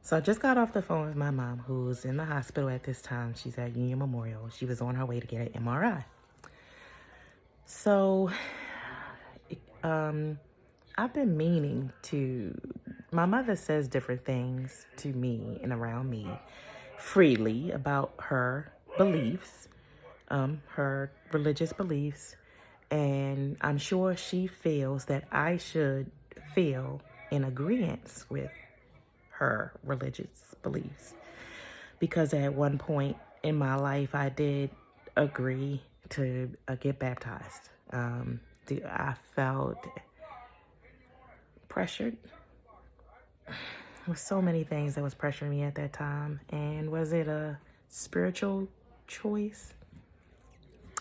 So I just got off the phone with my mom, who's in the hospital at this time. She's at Union Memorial. She was on her way to get an MRI. So, I've been meaning to. My mother says different things to me and around me freely about her beliefs, her religious beliefs, and I'm sure she feels that I should feel in agreement with her religious beliefs, because at one point in my life I did agree to get baptized. I felt pressured. There were so many things that was pressuring me at that time. And was it a spiritual choice?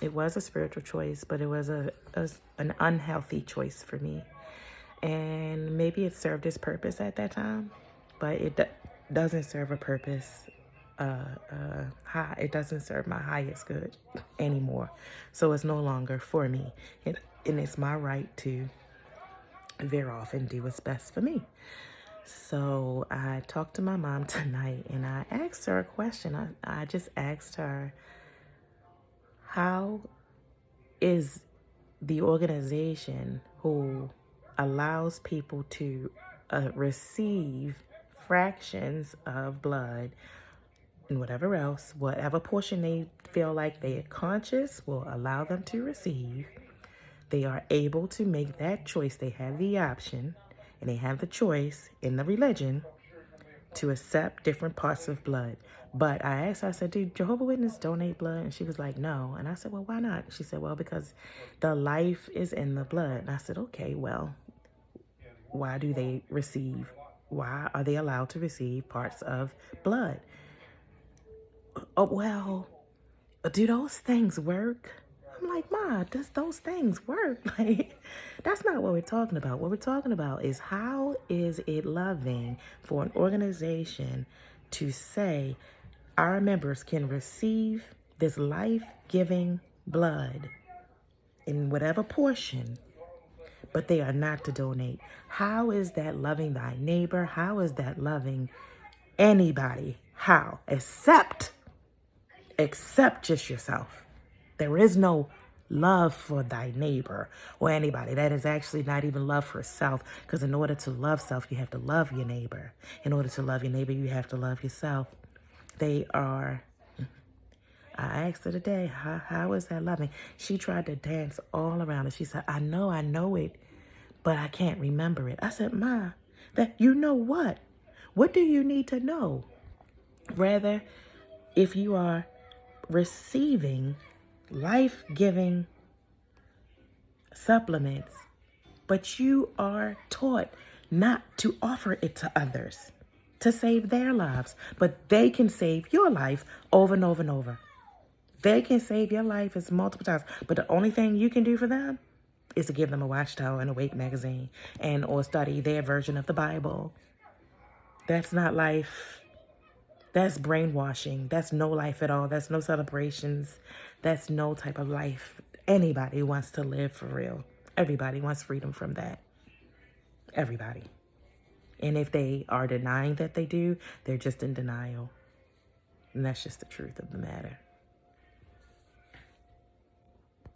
It was a spiritual choice, but it was an unhealthy choice for me. And maybe it served its purpose at that time, but it doesn't serve a purpose high. It doesn't serve my highest good anymore. So it's no longer for me. And it's my right to veer off and do what's best for me. So I talked to my mom tonight and I asked her a question. I just asked her, how is the organization who allows people to receive fractions of blood and whatever else, whatever portion they feel like they are conscious will allow them to receive, they are able to make that choice. They have the option and they have the choice in the religion to accept different parts of blood. But I asked her, I said, do Jehovah Witnesses donate blood? And she was like, no. And I said, well, why not? She said, well, because the life is in the blood. And I said, okay, well, why do they receive, why are they allowed to receive parts of blood? Oh, well, do those things work? I'm like, Ma, does those things work? Like, that's not what we're talking about. What we're talking about is, how is it loving for an organization to say our members can receive this life-giving blood in whatever portion, but they are not to donate? How is that loving thy neighbor? How is that loving anybody? How? Except just yourself. There is no love for thy neighbor or anybody. That is actually not even love for self, because in order to love self, you have to love your neighbor. In order to love your neighbor, you have to love yourself. I asked her today, how is that loving? She tried to dance all around it. She said, I know it, but I can't remember it. I said, Ma, that you know what? What do you need to know? Rather, if you are receiving life-giving supplements, but you are taught not to offer it to others to save their lives, but they can save your life over and over and over. They can save your life as multiple times, but the only thing you can do for them is to give them a Watchtower and Awake magazine or study their version of the Bible. That's not life. That's brainwashing. That's no life at all. That's no celebrations. That's no type of life anybody wants to live for real. Everybody wants freedom from that. Everybody. And if they are denying that they do, they're just in denial. And that's just the truth of the matter.